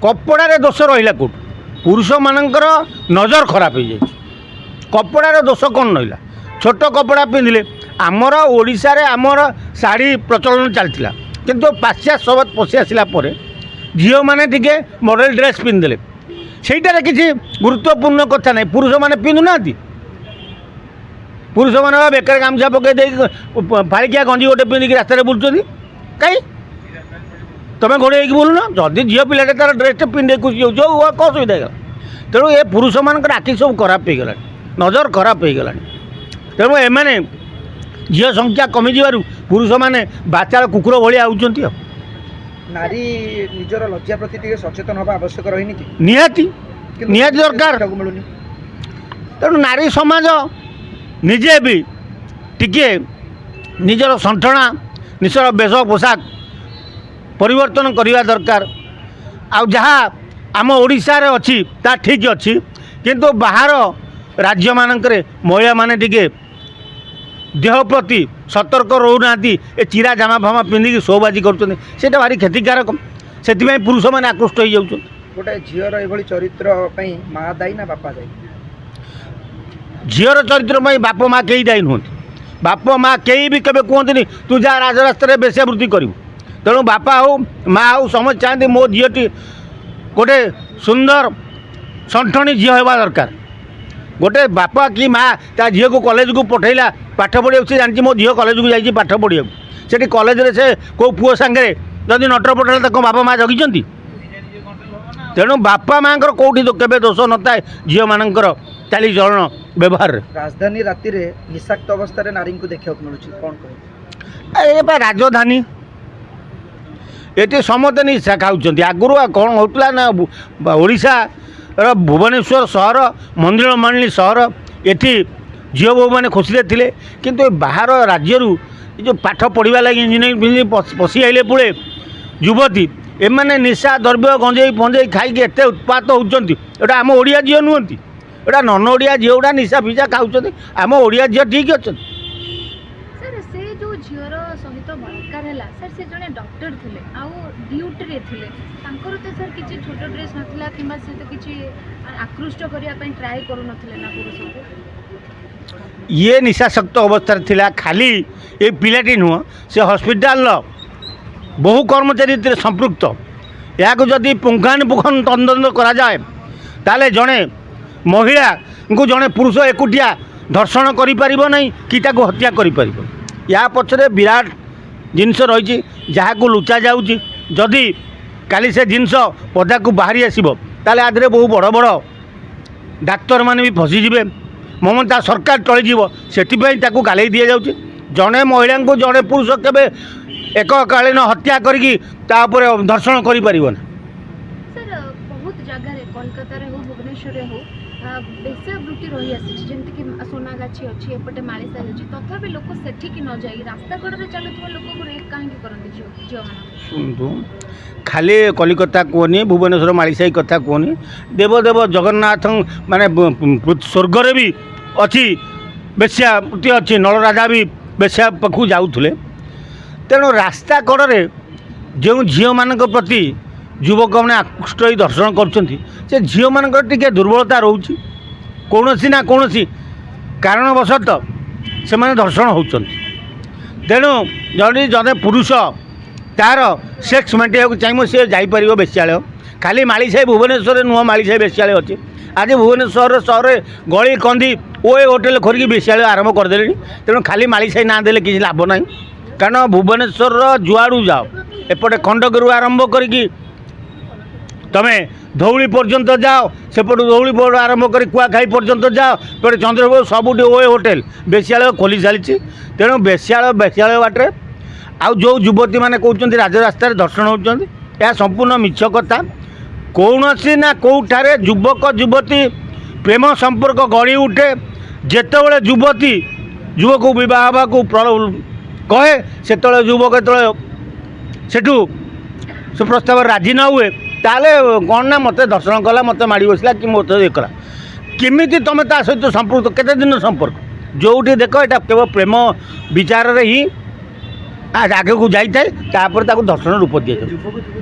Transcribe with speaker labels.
Speaker 1: कपड़ार दोष रहा कौट पुरुष मानकर नजर खराब हो जाए कपड़ार दोष कौन रहा छोट कपड़ा पिंधिले आमर ओडिशा रे आमर शाढ़ी प्रचलन चलता किंतु पाश्चात्य सबत पशि आसला झील मैंने टे मॉडल ड्रेस पिंधिले सेटार किसी गुरुत्वपूर्ण कथा ना पुरुष मैंने पिंधुना पुरुष मैंने बेकार गामछा पकई फाड़िकिया गंजी गोटे पिंधिक रास्तार बुलूँ कहीं तुम घोड़े बुलून जदि झील पिलाटे तार ड्रेस पिंधे खुशी हो कौन सुविधा है तेणु ये पुरुष मान आखि सब खराब हो गला नजर खराब हो गला तेणु एमाने झील संख्या कमिज पुरुष मैंने बाचार कुकुर भाया होती
Speaker 2: नारी निजर लज्जा प्रति सचेतन हवा आवश्यक रही
Speaker 1: निहाती निहाती दरकार
Speaker 2: मिलूनी
Speaker 1: तेणु नारी समाज निजे भी टिके निजर संठना निजर वेश पोशाक परिवर्तन करने दरकार आउ जहाँ आम ओडिशा रे अच्छी ता ठीक अच्छी किंतु बाहर राज्य मानकरे महिला माने टिके देह प्रति सतर्क रोना ए चिरा जामा फामा पिंधिक शोबाजी कर भारी क्षतिकारक से पुरुष मैंने आकृष्ट हो जाऊँ
Speaker 2: गोटे झीर ये चरित्र माँ दायी ना बापा दायी
Speaker 1: झीर चरित्र बाप माँ कई दायी नुहत बाप माँ कई भी केवे कहते तू जा राजरास्तार बेश्यावृत्ति करू तेणु बापा हो माँ हो समझ चाहते मो झीटी गोटे सुंदर संठनी झील होगा दरकार गोटे बापा कि माँ ता झील को कॉलेज को पठेला पाठ पढ़िया से जानी मो झील कॉलेज को जाइए पाठ पढ़िया से कॉलेज से कौ पुओ सांगे जदि नटर पटेला तो बापा माँ जगिंट तेणु बापा माँ कौटी तो केवे दोष न था झील मानकर चाली चलन व्यवहार
Speaker 2: राजधानी राति रे निशाक्त अवस्था नारी को देखा मिलूँ कौन कह
Speaker 1: राजधानी ये समस्ते निशा खाऊँ आगुरी कौन होता ना ओडिशा भुवनेश्वर सहर मंदिर मालिनी सहर एटी झील बो मैंने खुशी थे किंतु बाहर राज्य जो पाठ पढ़ा लगे इंजीनियरिंग पशि आइले पुले युवती एमाने निशा द्रव्य गंजेई पंजेई खाई एत उत्पात होती एटा आम ओडिया झील नुहति एटा नन ओडिया झील गुड़ा निशा फिशा खाऊँ आम ओडिया झील ठीक अच्छा
Speaker 3: सर से जो झीर सहित बलात्कार है सर से जड़े डॉक्टर थे आउ ड्यूटी रे थे तांकर तो सर किसी छोट ड्रेस नथिला किंबा से तो किसी आकृष्ट करिया पई ट्राई करू नथिले ना पुरुष को
Speaker 1: ये निशाशक्त अवस्था थिला खाली ये पिलाटी नुह से हॉस्पिटल बहु कर्मचारी संपृक्त या जदि पुंखानुपुंख तदंत करा जाए ताले जड़े महिला को जड़े पुरुष एकुटिया धर्षण करि परिबो नहीं कि ताको हत्या करि परिबो या पछरे विराट जिनस रही जहाँ को लुचा जाऊँगी जदि काली से जिनस पदा को बाहरी आसो ताले आधे बहु बड़ बड़ डाक्तर मैंने भी फसीजे ममता सरकार टलीज से गाले दि जाऊँगी जड़े महिला को जड़े पुरुष केवे एककालीन हत्या करी धर्षण कर
Speaker 3: सर बहुत जगह कोलकाता हो भुवनेश्वर हो बेश्यावृत्ति रही आसी जमीक सोनागाछी अच्छी एपटे मालीसाही अच्छी तथापि लोक सेठिकी न जाई रास्ता कड़े चलुवा लोक को रेप कहीं करते झील मान
Speaker 1: खाली कलिकता कहनी भुवनेश्वर मालीसाही कथा कहनी देवदेव जगन्नाथ माने स्वर्गर भी अच्छी बेश्यावृत्ति अच्छी नलराजा भी बेश्या पाखु जाऊले तेणु रास्ता कड़े जो झील मान प्रति युवक मैंने आकृष्ट हो दर्शन कर झील मान दुर्बलता रोचे कौन ना कौन कारणवशत से मैंने दर्शन होती तेणु जदि जड़े पुरुष तार सेक्स मेटेक चाहिए सी जापर बेश्यालय खाली मालीसाही भुवनेश्वर नुह मालीसाही बेश्यालय अच्छे आज भुवनेश्वर सहर गली कंदी ओए होटेल खोरिकी बेश्यालय आरंभ करदे तेणु खाली मालीसाही ना देले किसी लाभ ना कारण भुवनेश्वर जुआड़ू जाओ एपटे खंडगिरी आरंभ करी तमें धौली पर्यंत जाओ सेपटू धौली बोर्ड आरंभ कर कुआखाई पर्यंत जाओ पे चंद्रबाबू सबुठी ओए होटेल बेश्यालय खोली सारी तेणु बेश्यालय बाटे आउ जो युवती मैंने कहते राजरास्तार दर्शन होती यह संपूर्ण मिछ कथा कौन ना कौठारे युवक युवती प्रेम संपर्क गढ़ी उठे जितेबाला युवती युवक बह को कहे से युवक सेठू से प्रस्ताव राजी न हुए ताले कौन ना मत दर्शन कला मत माड़ी बसला कि मत ये कला केमी तुम ता सहित संपर्क केते दिन संपर्क जोटी देख यहाँ केवल प्रेम विचार ही आगे को जाए दर्शन रूप दिया।